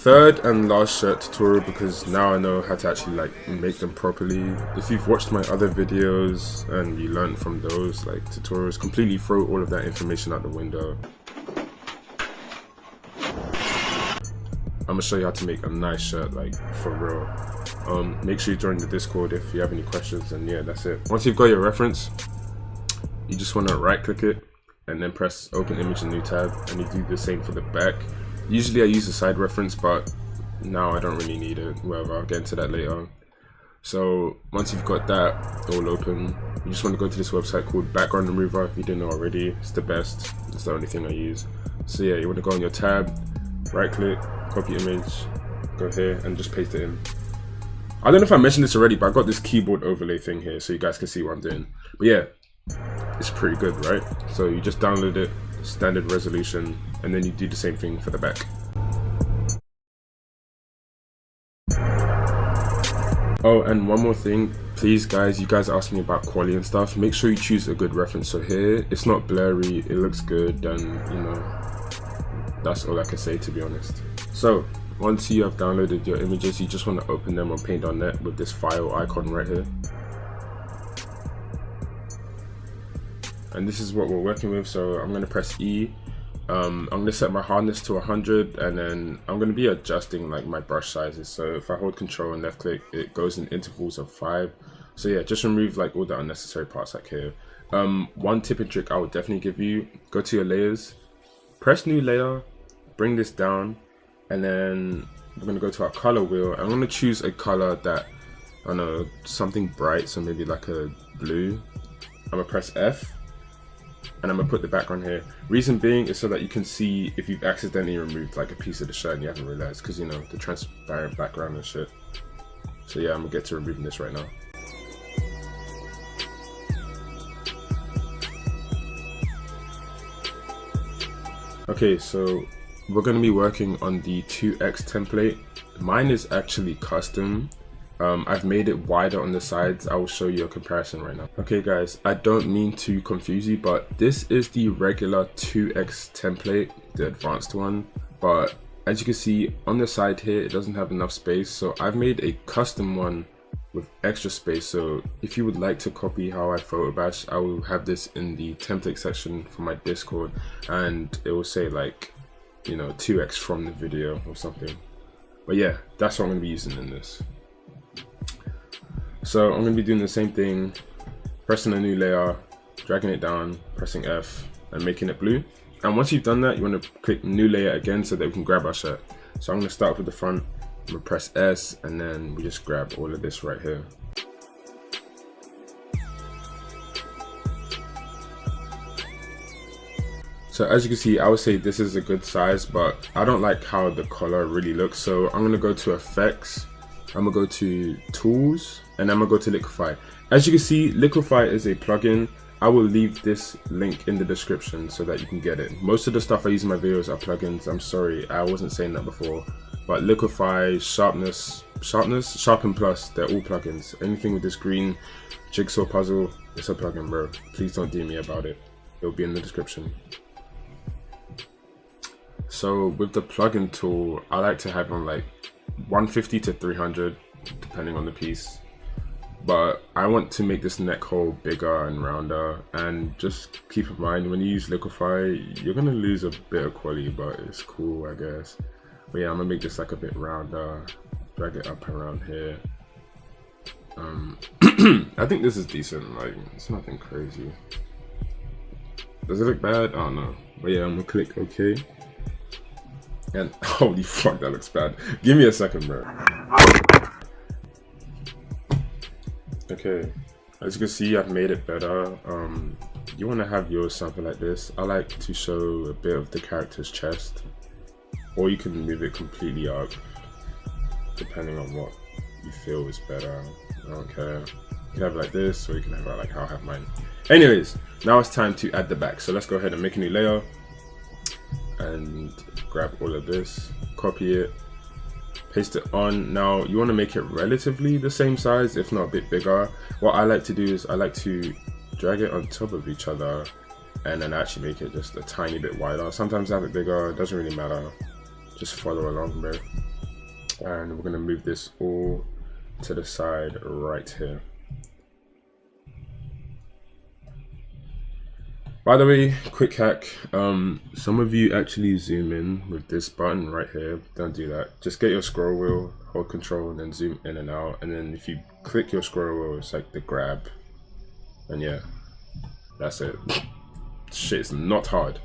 third and last shirt tutorial, because now I know how to actually like make them properly. If you've watched my other videos and you learned from those like tutorials, completely throw all of that information out the window. I'm gonna show you how to make a nice shirt, like for real. Make sure you join the Discord if you have any questions, and yeah, that's it. Once you've got your reference, you just want to right click it and then press open image in new tab, and you do the same for the back. Usually I use a side reference, but now I don't really need it. Whatever, I'll get into that later. So once you've got that all open, you just want to go to this website called Background Remover. If you didn't know already, it's the best. It's the only thing I use. So yeah, you want to go on your tab, right click, copy image, go here and just paste it in. I don't know if I mentioned this already, but I got this keyboard overlay thing here so you guys can see what I'm doing. But yeah, it's pretty good, right? So you just download it, standard resolution, and then you do the same thing for the back. Oh, and one more thing, please guys, you guys are asking me about quality and stuff. Make sure you choose a good reference. So here, it's not blurry, it looks good, and you know, that's all I can say, to be honest. So once you have downloaded your images, you just want to open them on paint.net with this file icon right here. And this is what we're working with, so I'm going to press E. I'm going to set my hardness to 100, and then I'm going to be adjusting like my brush sizes. So if I hold control and left click, it goes in intervals of 5. So yeah, just remove like all the unnecessary parts like here. One tip and trick I would definitely give you, go to your layers, press new layer, bring this down, and then we're going to go to our color wheel. I'm going to choose a color that, I don't know, something bright, so maybe like a blue. I'm going to press F. And I'm gonna put the background here. Reason being is so that you can see if you've accidentally removed like a piece of the shirt and you haven't realized, because you know, the transparent background and shit. So yeah, I'm gonna get to removing this right now. Okay, so we're gonna be working on the 2x template. Mine is actually custom. I've made it wider on the sides. I will show you a comparison right now. Okay guys, I don't mean to confuse you, but this is the regular 2x template, the advanced one. But as you can see on the side here, it doesn't have enough space. So I've made a custom one with extra space. So if you would like to copy how I Photobash, I will have this in the template section for my Discord. And it will say like, you know, 2x from the video or something. But yeah, that's what I'm gonna be using in this. So I'm going to be doing the same thing, pressing a new layer, dragging it down, pressing F, and making it blue. And once you've done that, you want to click new layer again so that we can grab our shirt. So I'm going to start with the front, I'm going to press S, and then we just grab all of this right here. So as you can see, I would say this is a good size, but I don't like how the color really looks. So I'm going to go to Effects, I'm gonna go to Tools, and I'm gonna go to Liquify. As you can see, Liquify is a plugin. I will leave this link in the description so that you can get it. Most of the stuff I use in my videos are plugins. I'm sorry, I wasn't saying that before. But Liquify, Sharpen Plus, they're all plugins. Anything with this green jigsaw puzzle, it's a plugin, bro. Please don't DM me about it. It'll be in the description. So with the plugin tool, I like to have on like 150 to 300 depending on the piece, but I want to make this neck hole bigger and rounder. And just keep in mind, when you use Liquify, you're gonna lose a bit of quality, but it's cool, I guess. But yeah, I'm gonna make this like a bit rounder, drag it up around here. I think this is decent, like it's nothing crazy. Does it look bad? I don't know, but yeah, I'm gonna click OK. And holy fuck, that looks bad. Give me a second, bro. Okay, as you can see, I've made it better. You want to have yours something like this. I like to show a bit of the character's chest, or you can move it completely up, depending on what you feel is better. I don't care. You can have it like this, or you can have it like how I have mine. Anyways, now it's time to add the back. So let's go ahead and make a new layer. And grab all of this, copy it, paste it on. Now you want to make it relatively the same size, if not a bit bigger. What I like to do is I like to drag it on top of each other and then actually make it just a tiny bit wider. Sometimes I have it bigger, it doesn't really matter. Just follow along, bro. And we're gonna move this all to the side right here. By the way, quick hack, some of you actually zoom in with this button right here. Don't do that. Just get your scroll wheel, hold control, and then zoom in and out. And then if you click your scroll wheel, it's like the grab. And yeah, that's it. Shit, it's not hard.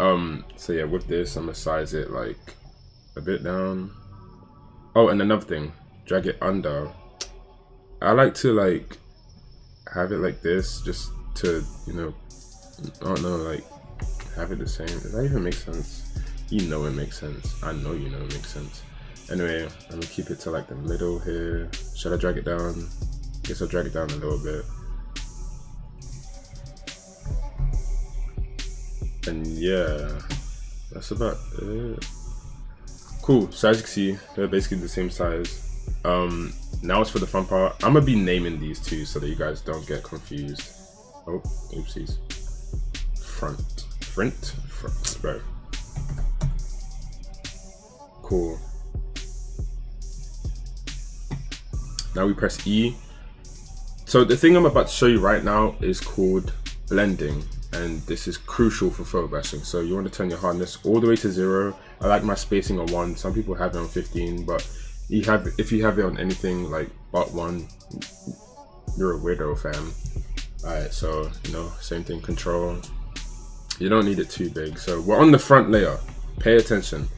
So yeah, with this, I'm gonna size it like a bit down. Oh, and another thing, drag it under. I like to like have it like this, just to, you know, I don't know, like have it the same. Does that even make sense? You know it makes sense. I know you know it makes sense. Anyway, I'm gonna keep it to like the middle here. Should I drag it down? Guess I'll drag it down a little bit. And yeah, that's about it. Cool, so as you can see, they're basically the same size. Now it's for the fun part. I'm gonna be naming these two so that you guys don't get confused. Oh, oopsies. Front, bro. Cool. Now we press E. So the thing I'm about to show you right now is called blending, and this is crucial for photobashing. So you want to turn your hardness all the way to 0. I like my spacing on 1. Some people have it on 15, but if you have it on anything like but 1, you're a weirdo, fam. Alright, so you know, same thing, control. You don't need it too big. So we're on the front layer. Pay attention.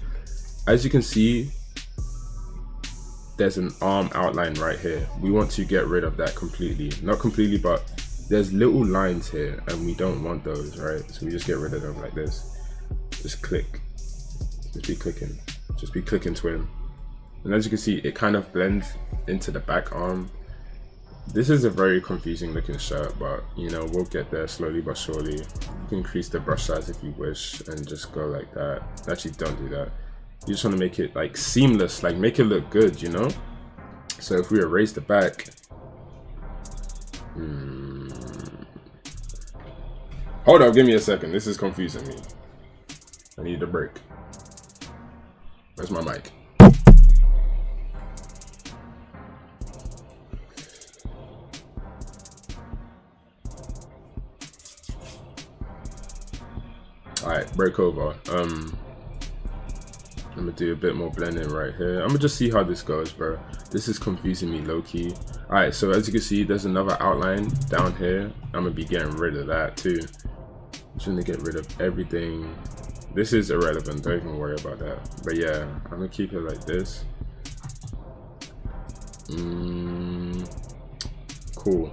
As you can see, there's an arm outline right here. We want to get rid of that completely. Not completely, but there's little lines here and we don't want those, right? So we just get rid of them like this. Just click. Just be clicking. Just be clicking twin. And as you can see, it kind of blends into the back arm. This is a very confusing looking shirt, but you know, we'll get there slowly but surely. You can increase the brush size if you wish and just go like that. Actually, don't do that. You just want to make it like seamless, like make it look good, you know? So if we erase the back, hold up, give me a second. This is confusing me. I need a break. Where's my mic? Alright, break over. I'm gonna do a bit more blending right here. I'm gonna just see how this goes, bro. This is confusing me low-key. Alright, so as you can see, there's another outline down here. I'm gonna be getting rid of that too. Just gonna get rid of everything. This is irrelevant, don't even worry about that. But yeah, I'm gonna keep it like this. Cool.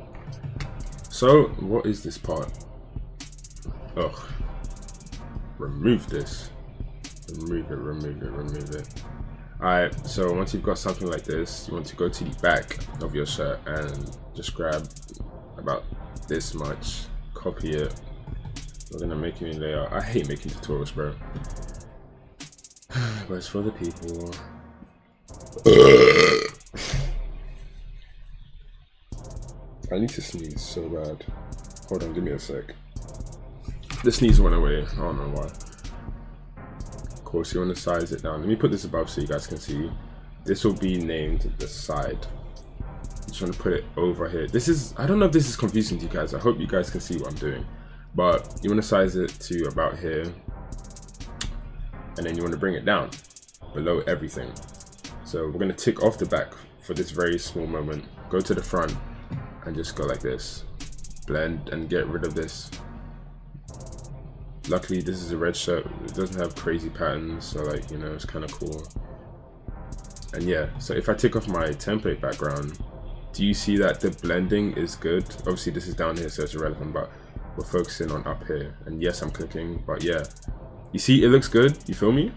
So, what is this part? Ugh. Remove this. Remove it. Alright, so once you've got something like this, you want to go to the back of your shirt and just grab about this much, copy it. We're gonna make a new layout. I hate making tutorials, bro. But it's for the people. I need to sneeze so bad. Hold on, give me a sec. The sneeze went away. I don't know why. Of course, you want to size it down. Let me put this above so you guys can see. This will be named the side. I'm just want to put it over here. This is, I don't know if this is confusing to you guys. I hope you guys can see what I'm doing. But you want to size it to about here. And then you want to bring it down below everything. So we're going to tick off the back for this very small moment. Go to the front and just go like this. Blend and get rid of this. Luckily, this is a red shirt. It doesn't have crazy patterns, so like, you know, it's kind of cool. And yeah, so if I take off my template background, do you see that the blending is good? Obviously, this is down here, so it's irrelevant, but we're focusing on up here. And yes, I'm clicking, but yeah. You see, it looks good, you feel me?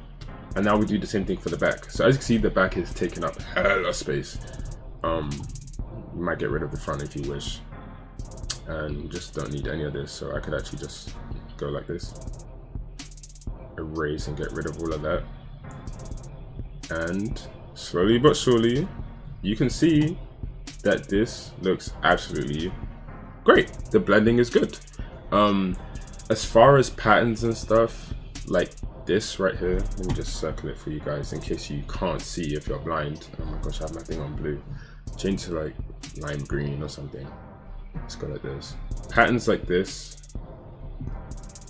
And now we do the same thing for the back. So as you can see, the back is taking up hella space. You might get rid of the front if you wish. And you just don't need any of this, so I could actually just go like this, erase and get rid of all of that, and slowly but surely you can see that this looks absolutely great. The blending is good. As far as patterns and stuff, like this right here. Let me just circle it for you guys in case you can't see if you're blind. Oh my gosh, I have my thing on blue. Change to like lime green or something. Let's go like this. Patterns like this,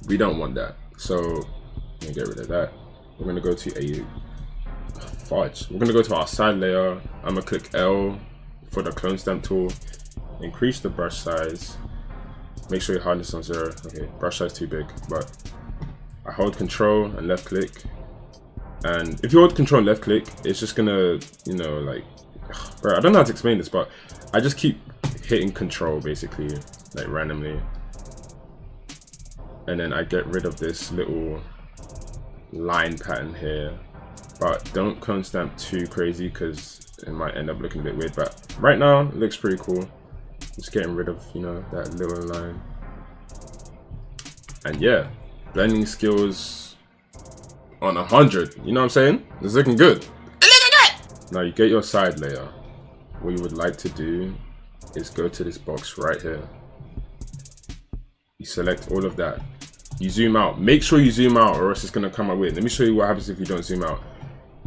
we don't want that. So I'm gonna get rid of that. We're gonna go to We're gonna go to our side layer. I'm gonna click L for the clone stamp tool. Increase the brush size. Make sure your hardness on 0. Okay, brush size too big, but I hold Control and left click. And if you hold Control and left click, it's just gonna, you know, like, bro, I don't know how to explain this, but I just keep hitting Control basically, like randomly. And then I get rid of this little line pattern here. But don't clone stamp too crazy because it might end up looking a bit weird. But right now, it looks pretty cool. Just getting rid of, you know, that little line. And yeah, blending skills on 100. You know what I'm saying? It's looking good. Now you get your side layer. What you would like to do is go to this box right here. You select all of that. You zoom out. Make sure you zoom out or else it's going to come out weird. Let me show you what happens if you don't zoom out.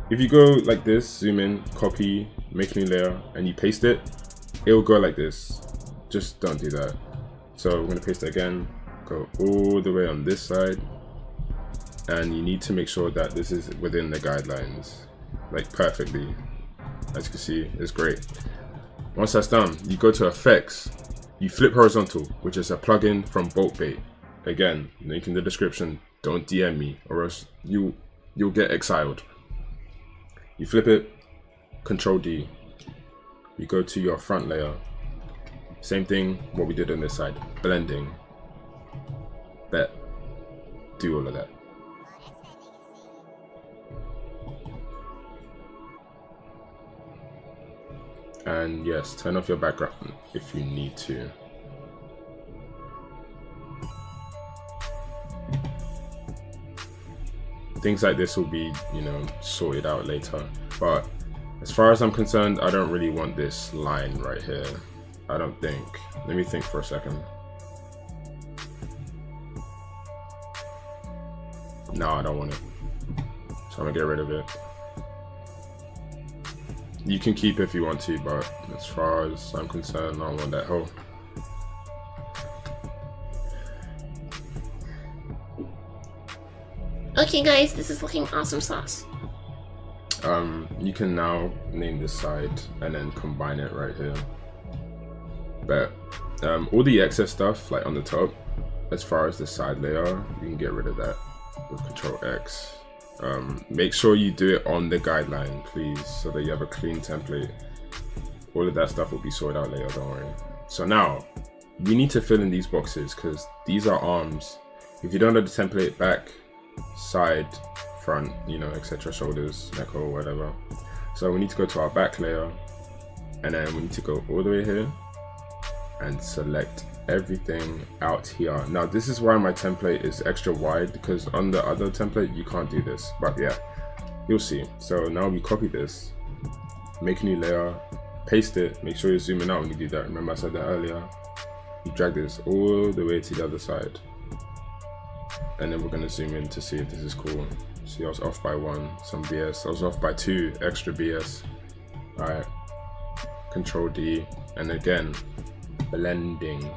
If you go like this, zoom in, copy, make a new layer, and you paste it, it will go like this. Just don't do that. So we're going to paste it again, go all the way on this side, and you need to make sure that this is within the guidelines, like perfectly. As you can see, it's great. Once that's done, you go to effects, you flip horizontal, which is a plugin from boltbait. Again, link in the description. Don't DM me or else you'll get exiled. You flip it, Control D. You go to your front layer. Same thing, what we did on this side. Blending. That. Do all of that. And yes, turn off your background if you need to. Things like this will be, you know, sorted out later. But as far as I'm concerned, I don't really want this line right here. I don't think. Let me think for a second. No, I don't want it. So I'm gonna get rid of it. You can keep if you want to, but as far as I'm concerned, I don't want that hole. Okay guys, this is looking awesome sauce. You can now name this side and then combine it right here. But all the excess stuff like on the top, as far as the side layer, you can get rid of that with Control X. Make sure you do it on the guideline, please, so that you have a clean template. All of that stuff will be sorted out later, don't worry. So now, we need to fill in these boxes because these are arms. If you don't know the template, back, side, front, you know, etc., shoulders, neck or whatever. So we need to go to our back layer, and then we need to go all the way here and select everything out here. Now this is why my template is extra wide, because on the other template you can't do this, but yeah, you'll see. So now we copy this, make a new layer, paste it, make sure you're zooming out when you do that. Remember I said that earlier. You drag this all the way to the other side, and then we're going to zoom in to see if this is cool. See, I was off by 1, some BS. I was off by 2, extra BS. Alright, Control D, and again, blending.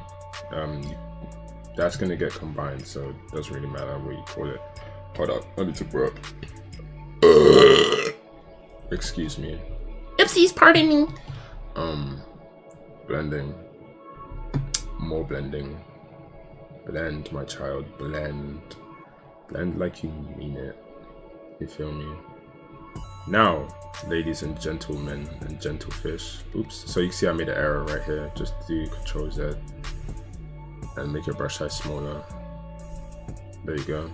That's going to get combined, so it doesn't really matter what you call it. Hold up, I need to burp. Excuse me. Oopsies, pardon me. Blending. More blending. Blend, my child, blend. Blend like you mean it. You feel me? Now, ladies and gentlemen and gentle fish. Oops. So you can see I made an error right here. Just do Control Z and make your brush size smaller. There you go.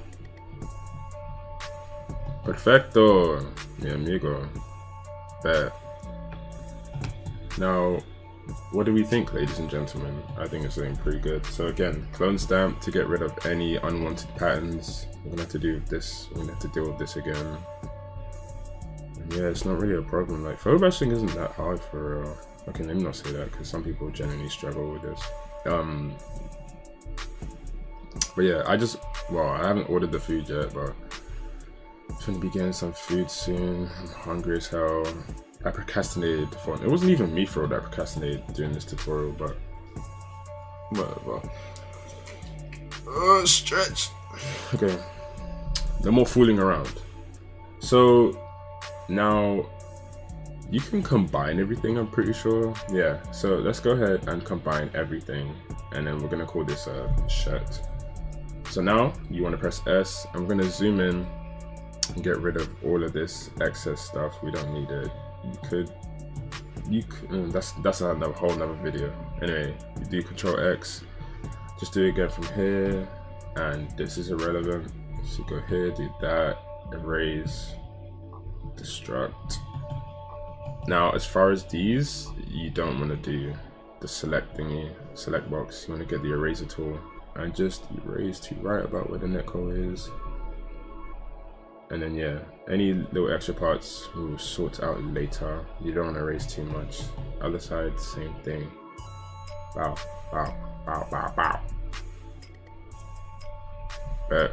Perfecto, mi amigo. There. Now, what do we think, ladies and gentlemen? I think it's looking pretty good. So again, clone stamp to get rid of any unwanted patterns. We're gonna have to do this. We're gonna have to deal with this again. And yeah, it's not really a problem. Like, photobashing isn't that hard for real. Okay, let me not say that because some people genuinely struggle with this. But yeah, I haven't ordered the food yet, but Gonna be getting some food soon. I'm hungry as hell. I procrastinated the phone. It wasn't even me for that procrastinated doing this tutorial, but whatever. Stretch. Okay. No more fooling around. So now you can combine everything, I'm pretty sure. Yeah, so let's go ahead and combine everything, and then we're gonna call this a shirt. So now you want to press S. I'm gonna zoom in and get rid of all of this excess stuff. We don't need it. You could that's a whole nother video. Anyway, you do Control X, just do it again from here, and this is irrelevant. So go here, do that, erase, destruct. Now, as far as these, you don't want to do the select thingy, select box. You want to get the eraser tool and just erase to right about where the neck hole is. And then yeah, any little extra parts we'll sort out later. You don't want to erase too much. Other side, same thing. Bow, bow, bow, bow, bow. Bet.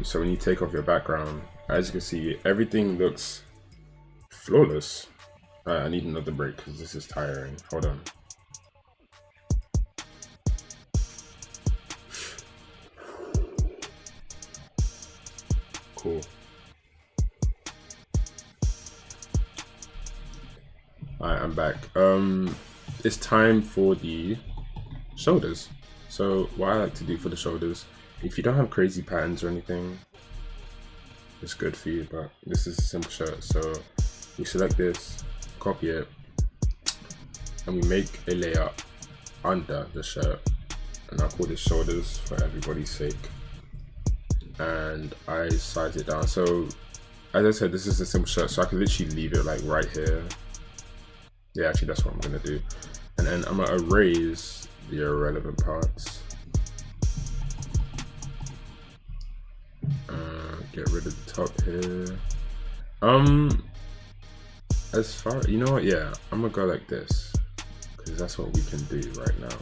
So when you take off your background, as you can see, everything looks flawless. I need another break because this is tiring. Hold on. Cool. Alright, I'm back. It's time for the shoulders. So what I like to do for the shoulders, if you don't have crazy patterns or anything, it's good for you, but this is a simple shirt. So we select this, copy it, and we make a layer under the shirt, and I'll call this shoulders for everybody's sake. And I size it down. So as I said, this is a simple shirt, so I can literally leave it like right here. Yeah, actually that's what I'm gonna do. And then I'm gonna erase the irrelevant parts. Get rid of the top here. As far, you know what, yeah, I'm gonna go like this because that's what we can do right now.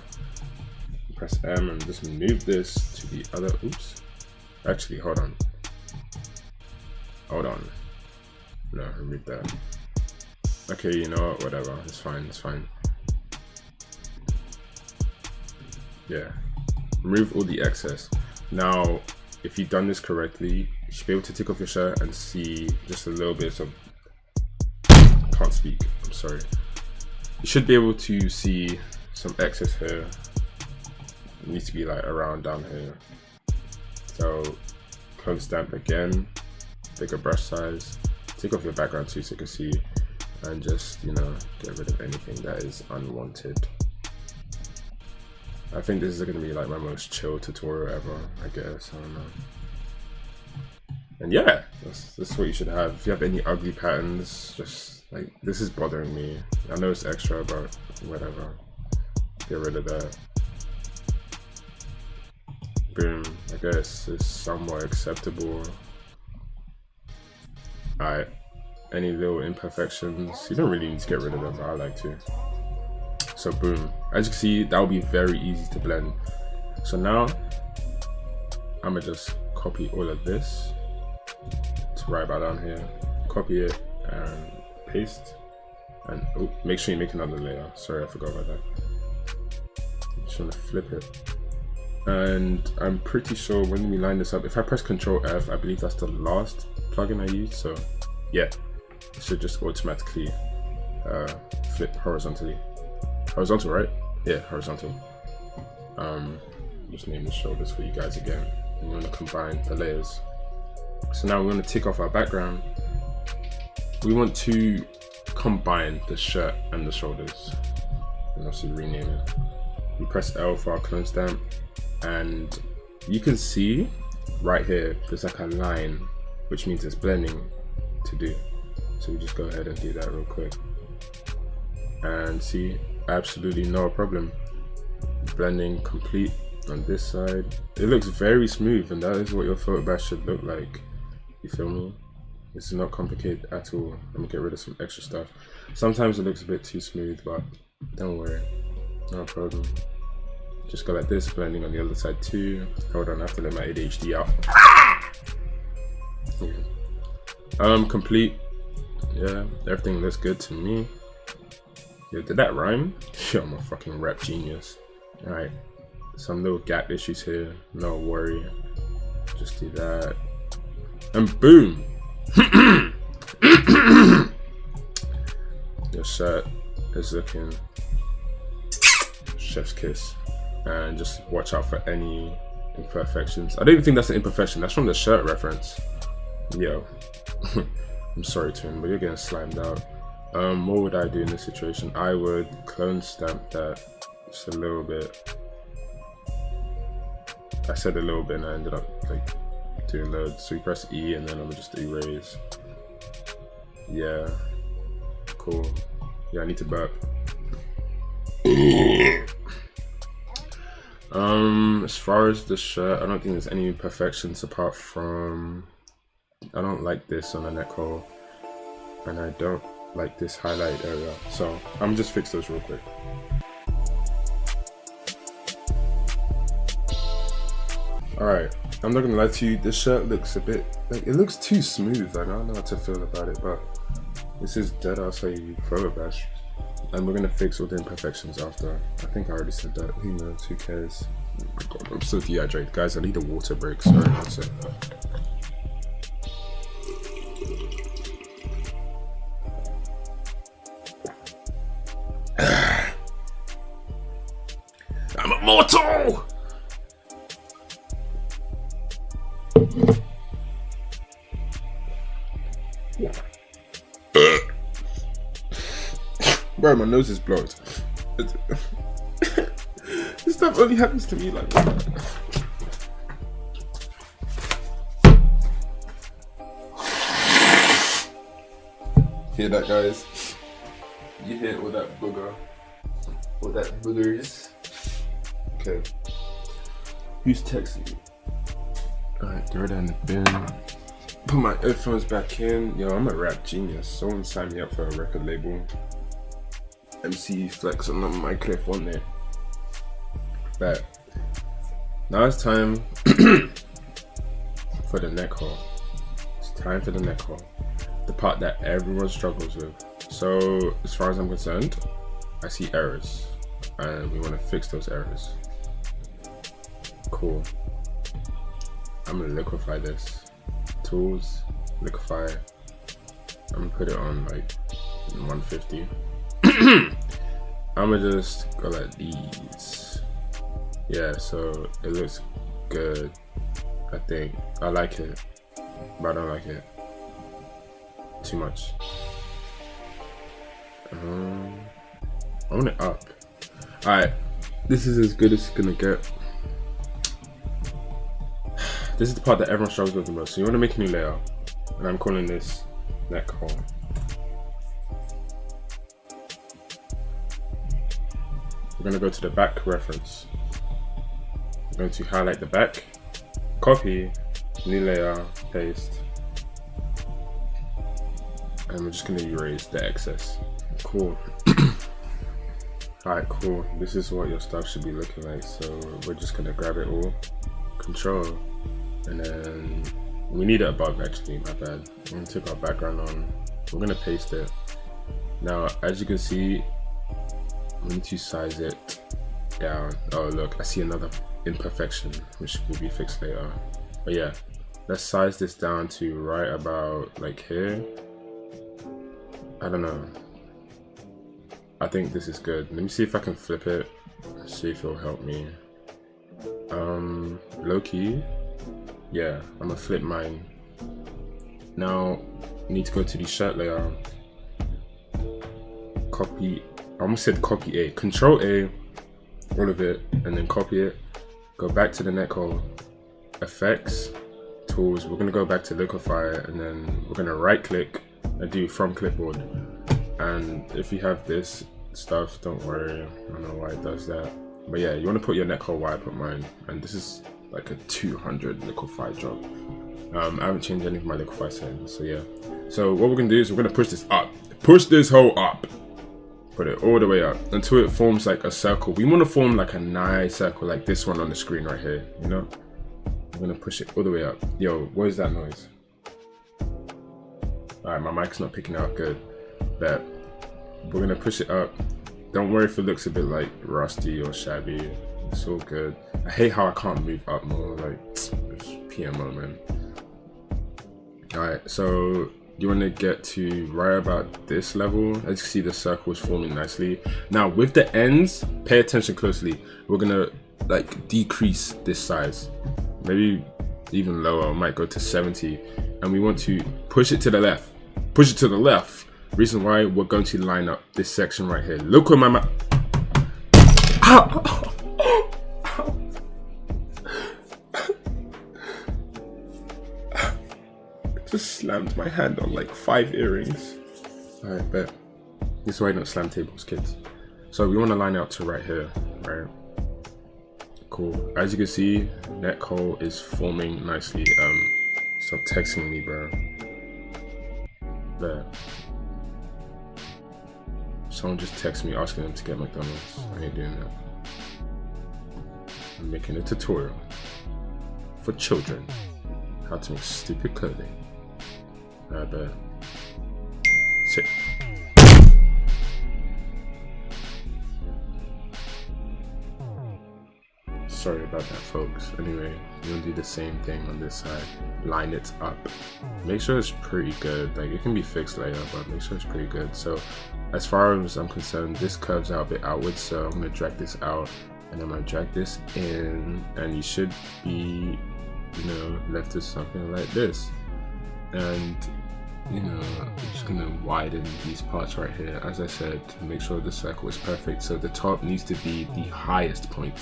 Press M and just move this to the other, oops. Actually, hold on. No, remove that. Okay, you know what, whatever, it's fine. Yeah, remove all the excess. Now, if you've done this correctly, you should be able to take off your shirt and see just a little bit of, can't speak, I'm sorry. You should be able to see some excess here. It needs to be like around down here. So clone stamp again, bigger brush size, take off your background too so you can see, and just, you know, get rid of anything that is unwanted. I think this is going to be like my most chill tutorial ever, I guess, I don't know. And yeah, that's what you should have. If you have any ugly patterns, just like, this is bothering me. I know it's extra, but whatever. Get rid of that. Boom, I guess it's somewhat acceptable. Alright, any little imperfections, you don't really need to get rid of them, but I like to. So boom, as you can see, that will be very easy to blend. So now, I'm gonna just copy all of this to right about down here, copy it and paste, and oh, make sure you make another layer. Sorry, I forgot about that. Just wanna flip it. And I'm pretty sure when we line this up, if I press Control F, I believe that's the last plugin I used. So yeah, it should just automatically flip horizontally. Horizontal, right? Yeah, horizontal. Just name the shoulders for you guys again. And you want to combine the layers. So now we want to tick off our background. We want to combine the shirt and the shoulders. And also rename it. We press L for our clone stamp, and you can see right here there's like a line, which means it's blending to do. So we just go ahead and do that real quick. And see, absolutely no problem. Blending complete on this side. It looks very smooth, and that is what your Photobash should look like. You feel me? This is not complicated at all. Let me get rid of some extra stuff. Sometimes it looks a bit too smooth, but don't worry, no problem. Just go like this, blending on the other side too. Hold on, I have to let my ADHD out. Yeah. Complete. Yeah, everything looks good to me. Yeah, did that rhyme? Yo, I'm a fucking rap genius. Alright, some little gap issues here, no worry. Just do that. And boom! Your shirt is looking chef's kiss. And just watch out for any imperfections. I don't even think that's an imperfection, that's from the shirt reference. Yo. I'm sorry twin, but you're getting slimed out. What would I do in this situation? I would clone stamp that just a little bit. I said a little bit and I ended up like doing loads. So you press E and then I'm gonna just erase. Yeah, cool. Yeah, I need to burp. As far as the shirt, I don't think there's any imperfections apart from I don't like this on the neck hole and I don't like this highlight area, so I'm just fix those real quick. Alright, I'm not gonna lie to you, this shirt looks a bit like it looks too smooth. Like, I don't know how to feel about it, but this is dead ass Photobash, and we're gonna fix all the imperfections after. I think I already said that. Who knows? Who cares? Oh my god, I'm so dehydrated, guys. I need a water break. Sorry, one sec. I'm immortal! Bro, my nose is blocked. This stuff only happens to me like that. Hear that, guys? You hear all that booger? All that boogers? Okay. Who's texting me? Alright, throw that in the bin. Put my headphones back in. Yo, I'm a rap genius. Someone signed me up for a record label. MC flex on the microphone there. But now it's time for the neck hole. It's time for the neck hole. The part that everyone struggles with. So as far as I'm concerned, I see errors and we want to fix those errors. Cool. I'm gonna liquify this. Tools, liquify. I'm gonna put it on like 150. I'm gonna just go like these. Yeah, so it looks good. I think I like it, but I don't like it too much. I want it up. Alright, this is as good as it's gonna get. This is the part that everyone struggles with the most. So you want to make a new layer, and I'm calling this neck hole. We're going to go to the back reference. We're going to highlight the back, copy, new layer, paste, and we're just going to erase the excess. Cool. Alright, cool. This is what your stuff should be looking like. So we're just going to grab it all, Control, and then we need it above actually, my bad. I'm going to take our background on. We're going to paste it. Now, as you can see, we need to size it down. Oh look, I see another imperfection which will be fixed later. But yeah, let's size this down to right about like here. I don't know. I think this is good. Let me see if I can flip it. See if it'll help me. Low key. Yeah, I'm gonna flip mine. Now, you need to go to the shirt layer. Copy. I almost said copy A. Control A, all of it, and then copy it. Go back to the neck hole. Effects, tools. We're gonna go back to liquify, and then we're gonna right click and do from clipboard. And if you have this stuff, don't worry. I don't know why it does that. But yeah, you want to put your neck hole where I put mine. And this is like a 200 liquify job. I haven't changed any of my liquify settings, so yeah. So what we're gonna do is we're gonna push this up. Push this hole up. put it all the way up until it forms like a circle. We want to form like a nice circle like this one on the screen right here, you know? I'm gonna push it all the way up. Yo, what is that noise? Alright, my mic's not picking out good. But we're gonna push it up. Don't worry if it looks a bit like rusty or shabby. It's all good. I hate how I can't move up more, like it's PMO, man. Alright, so you want to get to right about this level. As you can see, the circle is forming nicely. Now with the ends, pay attention closely. We're gonna like decrease this size, maybe even lower. Might go to 70, and we want to push it to the left. Push it to the left. Reason why, we're going to line up this section right here. Look where my mouth. Just slammed my hand on like 5 earrings. Alright, bet. This is why I don't slam tables, kids. So we want to line it up to right here, right? Cool. As you can see, neck hole is forming nicely. Stop texting me, bro. There. Someone just texted me asking them to get McDonald's. I ain't doing that. I'm making a tutorial for children how to make stupid clothing. I bet. Sit. Sorry about that, folks. Anyway, you're gonna do the same thing on this side. Line it up. Make sure it's pretty good. Like, it can be fixed later, but make sure it's pretty good. So, as far as I'm concerned, this curves out a bit outwards, so I'm gonna drag this out, and I'm gonna drag this in, and you should be, you know, left with something like this. And, you know, I'm just gonna widen these parts right here. As I said, to make sure the circle is perfect. So the top needs to be the highest point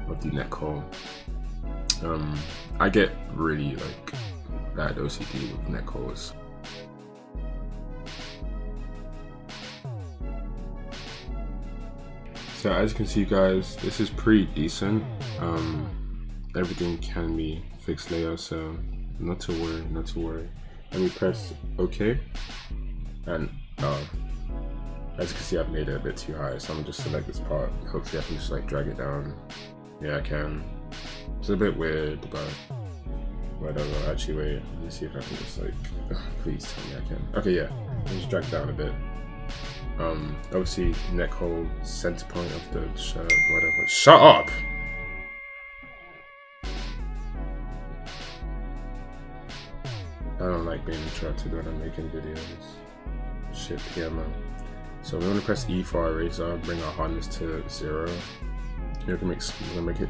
of the neck hole. I get really like bad OCD with neck holes. So as you can see, guys, this is pretty decent. Everything can be fixed later, so not to worry, not to worry. Let me press OK, and as you can see, I've made it a bit too high, so I'm just select this part. Hopefully I can just like drag it down. Yeah, I can. It's a bit weird, but whatever. Actually, wait, let me see if I can just like, please tell me I can. Okay, yeah, just drag down a bit. Obviously neck hole, center point of the shirt, whatever. Shut up! I don't like being interrupted when I'm making videos. Shit, PMO. So we're gonna press E for our eraser, bring our hardness to 0. We're gonna make it.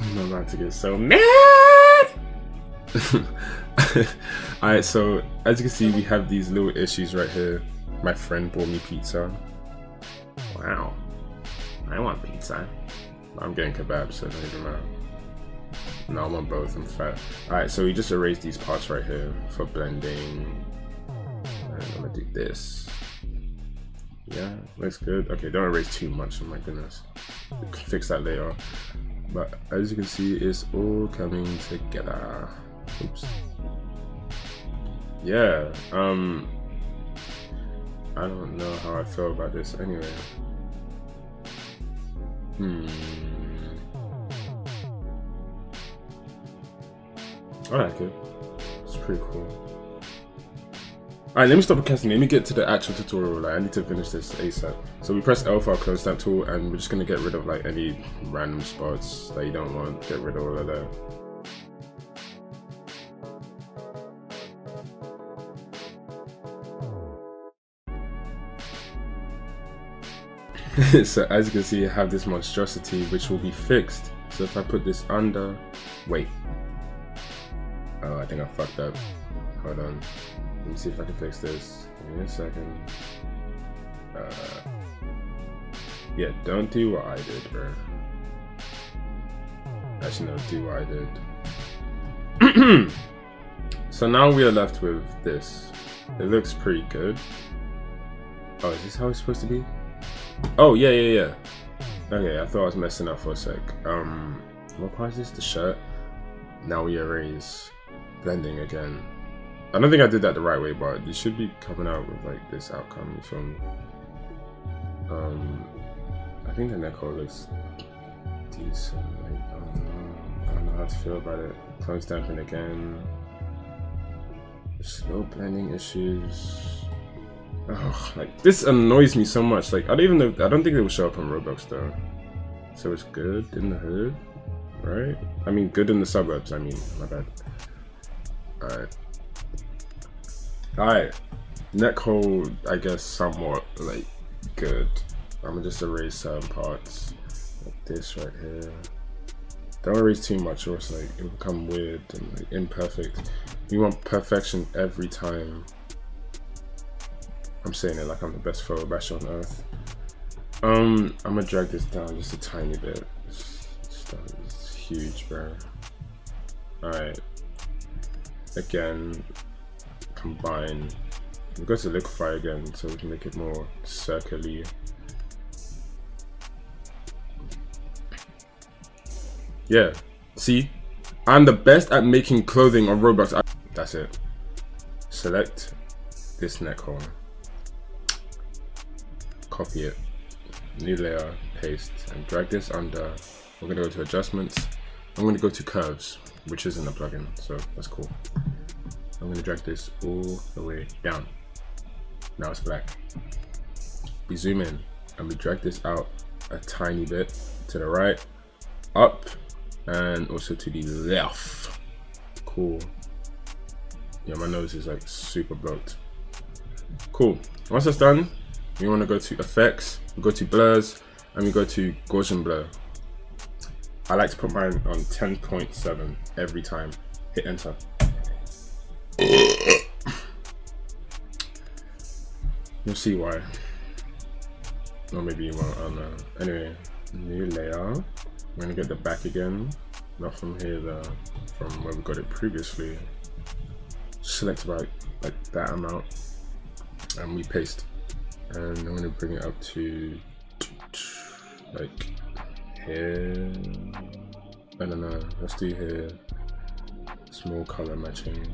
I'm about to get so mad! Alright, so as you can see, we have these little issues right here. My friend bought me pizza. Wow. I want pizza. I'm getting kebab, so don't even matter. No, I want both, I'm fat. Alright, so we just erase these parts right here for blending. And I'm gonna do this. Yeah, looks good. Okay, don't erase too much, oh my goodness. We can fix that later. But as you can see, it's all coming together. Oops. Yeah, I don't know how I feel about this anyway. I like it. It's pretty cool. Alright, let me stop podcasting. Let me get to the actual tutorial. Like, I need to finish this ASAP. So we press L for our clone stamp tool, and we're just gonna get rid of like any random spots that you don't want. Get rid of all of that. So as you can see, I have this monstrosity which will be fixed. So if I put this under, wait. Oh, I think I fucked up. Hold on. Let me see if I can fix this. Give me a second. Yeah, don't do what I did, bro. Actually, no, do what I did. So now we are left with this. It looks pretty good. Oh, is this how it's supposed to be? Oh, yeah. Okay, I thought I was messing up for a sec. What part is this? The shirt. Now we erase. Blending again. I don't think I did that the right way, but you should be coming out with like this outcome. You feel me? I think the neck hole looks decent. Like, I don't know how to feel about it. Clone stamping again. Slow blending issues. Oh, like this annoys me so much. Like I don't even know. I don't think it will show up on Roblox though. So it's good in the hood, right? I mean, good in the suburbs. I mean, my bad. Alright. Neck hole, I guess, somewhat like good. I'm gonna just erase certain parts, like this right here. Don't erase too much, or it's like it'll become weird and like imperfect. You want perfection every time. I'm saying it like I'm the best Photobash on earth. I'm gonna drag this down just a tiny bit. It's huge, bro. Alright. Again, combine. We go to liquify again so we can make it more circular. Yeah, see, I'm the best at making clothing on Roblox. That's it. Select this neck hole, copy it, new layer, paste, and drag this under. We're gonna go to adjustments. I'm gonna go to curves, which isn't a plugin, so that's cool. I'm gonna drag this all the way down. Now it's black. We zoom in and we drag this out a tiny bit to the right, up, and also to the left. Cool. Yeah, my nose is like super blocked. Cool. Once that's done, we want to go to effects, we go to blurs, and we go to Gaussian blur. I like to put mine on 10.7 every time. Hit enter. You'll see why. Or maybe you won't, I don't know. Anyway, new layer. We're gonna get the back again. Not from here though, from where we got it previously. Select about like that amount. And we paste. And I'm gonna bring it up to like here. I don't know, let's do here. Small color matching.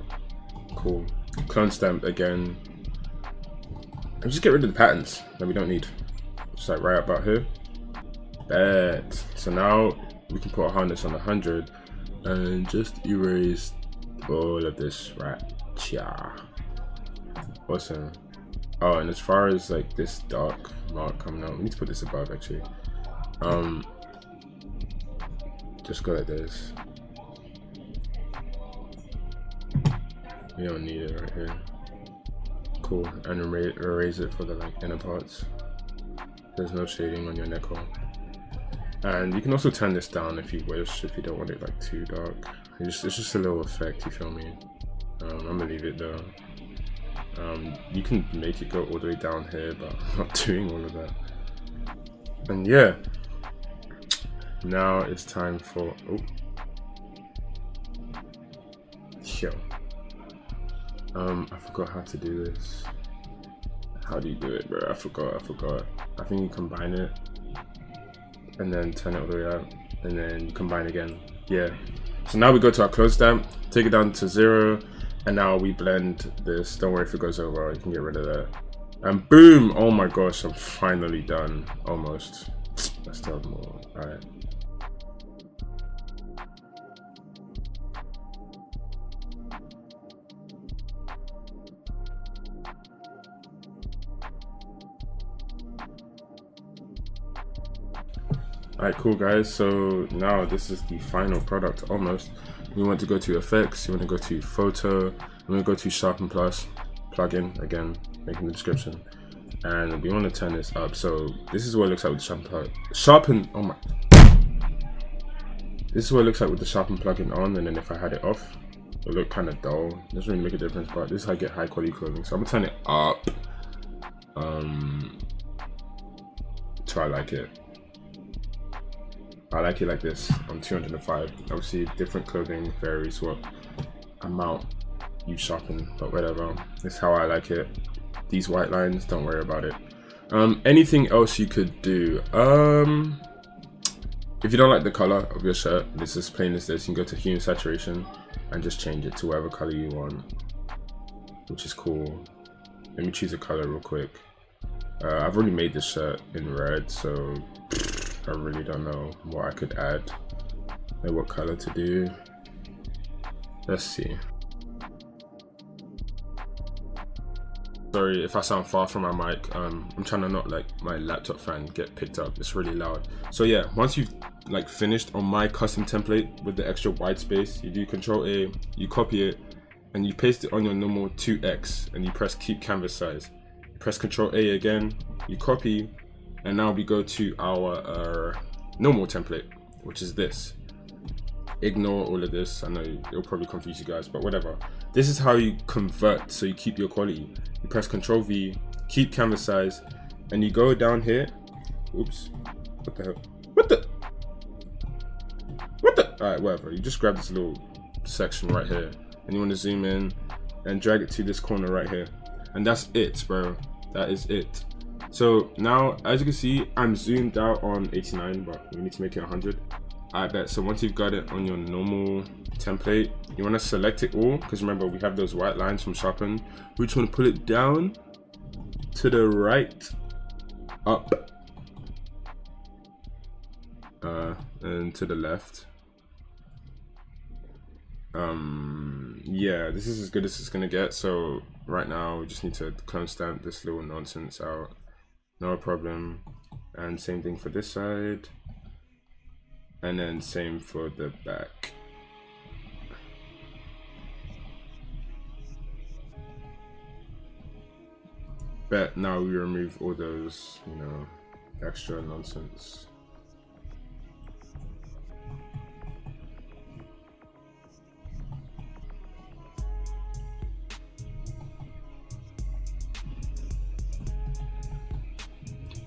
Cool. Clone stamp again. And just get rid of the patterns that we don't need. Just like right about here. Bad. So now we can put a harness on 100 and just erase all of this right here. Awesome. Oh, and as far as like this dark mark coming out, we need to put this above actually. Just go like this. We don't need it right here. Cool. And erase it for the like inner parts. There's no shading on your neck hole. And you can also turn this down if you wish, if you don't want it like too dark. It's just a little effect, you feel me? I'm gonna leave it though. You can make it go all the way down here, but I'm not doing all of that. And yeah, now it's time for, oh, yo. I forgot how to do this. How do you do it, bro? I forgot. I think you combine it and then turn it all the way out and then combine again. Yeah. So now we go to our close stamp, take it down to 0, and now we blend this. Don't worry if it goes over, you can get rid of that. And boom! Oh my gosh, I'm finally done. Almost. Let's still have more. Alright. Alright, cool guys, so now this is the final product almost. We want to go to effects, you want to go to photo, I'm going to go to sharpen plus, plugin, again, link in the description. And we want to turn this up, so this is what it looks like with the sharpen, oh my. This is what it looks like with the sharpen plugin on, and then if I had it off, it'll look kind of dull. Doesn't really make a difference, but this is how I get high quality clothing. So I'm going to turn it up, so I like it. I like it like this on 205. Obviously, different clothing varies what amount you sharpen, but whatever. This is how I like it. These white lines, don't worry about it. Anything else you could do? If you don't like the color of your shirt, this is plain as this. You can go to hue and saturation and just change it to whatever color you want. which is cool. Let me choose a color real quick. I've already made this shirt in red, so I really don't know what I could add, like what color to do. Let's see. Sorry if I sound far from my mic. I'm trying to not let my laptop fan get picked up. It's really loud. So yeah, once you've like finished on my custom template with the extra white space, you do Control A, you copy it, and you paste it on your normal 2x, and you press keep canvas size. Press Control A again, you copy, and now we go to our normal template, which is this. Ignore all of this. I know it'll probably confuse you guys, but whatever. This is how you convert, so you keep your quality. You press Control V, keep canvas size, and you go down here. Oops, what the hell? What the? All right, whatever. You just grab this little section right here, and you want to zoom in and drag it to this corner right here, and that's it, bro. That is it. So now, as you can see, I'm zoomed out on 89, but we need to make it 100. I bet. So once you've got it on your normal template, you want to select it all, because remember we have those white lines from sharpen. We just want to pull it down to the right, up, and to the left. Yeah, this is as good as it's gonna get. So right now we just need to clone stamp this little nonsense out, no problem. And same thing for this side, and then same for the back. Bet now we remove all those, you know, extra nonsense.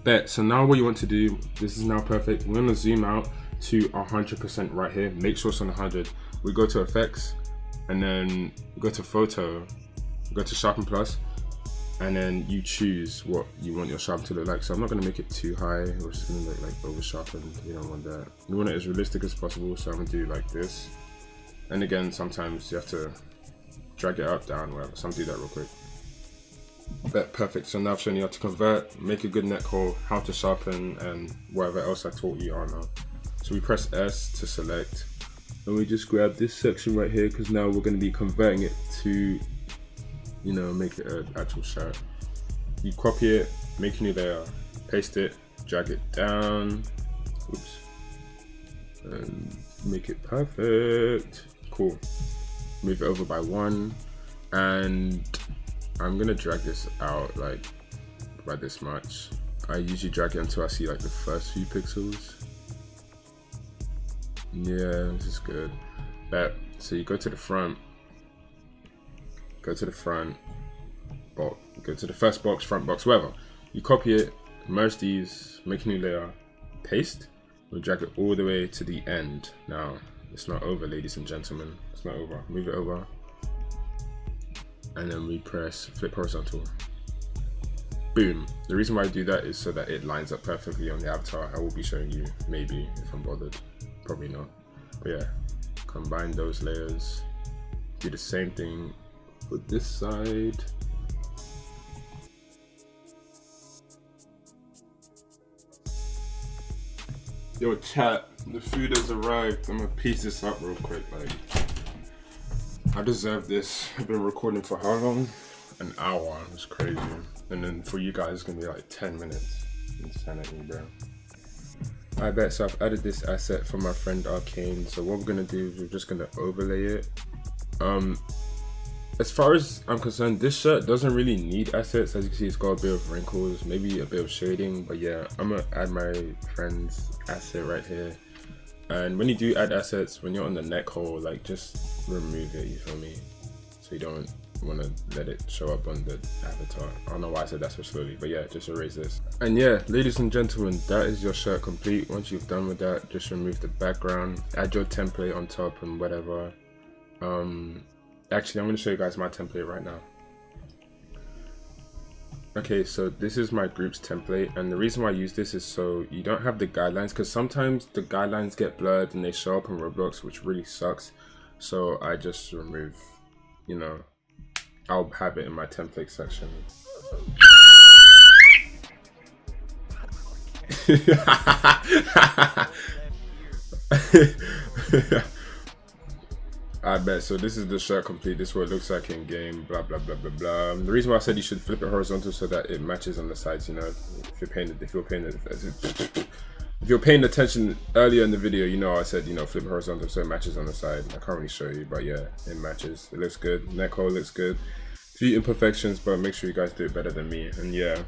Bet. So now what you want to do, this is now perfect. We're gonna zoom out to 100% right here. Make sure it's on 100. We go to effects, and then go to photo, go to sharpen plus, and then you choose what you want your sharpen to look like. So I'm not gonna make it too high, we're just gonna look like over sharpened. We don't want that. We want it as realistic as possible, so I'm gonna do like this. And again, sometimes you have to drag it up, down, whatever. So I'm gonna do that real quick. Bet, perfect. So now I've shown you how to convert, make a good neck hole, how to sharpen, and whatever else I taught you on. So we press S to select, and we just grab this section right here, because now we're going to be converting it to, you know, make it an actual shirt. You copy it, make a new layer, paste it, drag it down, oops, and make it perfect. Cool. Move it over by 1, and I'm gonna drag this out like by this much. I usually drag it until I see like the first few pixels. Yeah, this is good. Bet. So you go to the front, box, go to the first box, front box, whatever. You copy it, merge these, make a new layer, paste. We'll drag it all the way to the end. Now, it's not over, ladies and gentlemen. It's not over. Move it over. And then we press flip horizontal. Boom. The reason why I do that is so that it lines up perfectly on the avatar. I will be showing you, maybe, if I'm bothered. Probably not. But yeah, combine those layers. Do the same thing with this side. Yo chat, the food has arrived. I'm gonna piece this up real quick. Like, I deserve this. I've been recording for how long? An hour. It's crazy. And then for you guys, it's gonna be like 10 minutes. Insanity, bro. I bet. So I've added this asset from my friend Arcane. So what we're gonna do is we're just gonna overlay it. As far as I'm concerned, this shirt doesn't really need assets. As you can see, it's got a bit of wrinkles, maybe a bit of shading. But yeah, I'm gonna add my friend's asset right here. And when you do add assets, when you're on the neck hole, like just remove it, you feel me? So you don't want to let it show up on the avatar. I don't know why I said that so slowly, but yeah, just erase this. And yeah, ladies and gentlemen, that is your shirt complete. Once you've done with that, just remove the background, add your template on top and whatever. Actually, I'm going to show you guys my template right now. Okay, so this is my group's template, and the reason why I use this is so you don't have the guidelines, because sometimes the guidelines get blurred and they show up on Roblox, which really sucks. So I just remove, you know, I'll have it in my template section. I bet. So this is the shirt complete. This is what it looks like in game. Blah blah blah blah blah. The reason why I said you should flip it horizontal so that it matches on the sides. You know, if you're paying attention earlier in the video, you know I said, you know, flip it horizontal so it matches on the side. I can't really show you, but yeah, it matches. It looks good. Neck hole looks good. Few imperfections, but make sure you guys do it better than me. And yeah,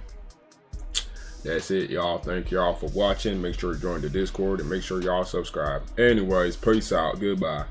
that's it, y'all. Thank y'all for watching. Make sure you join the Discord and make sure y'all subscribe. Anyways, peace out. Goodbye.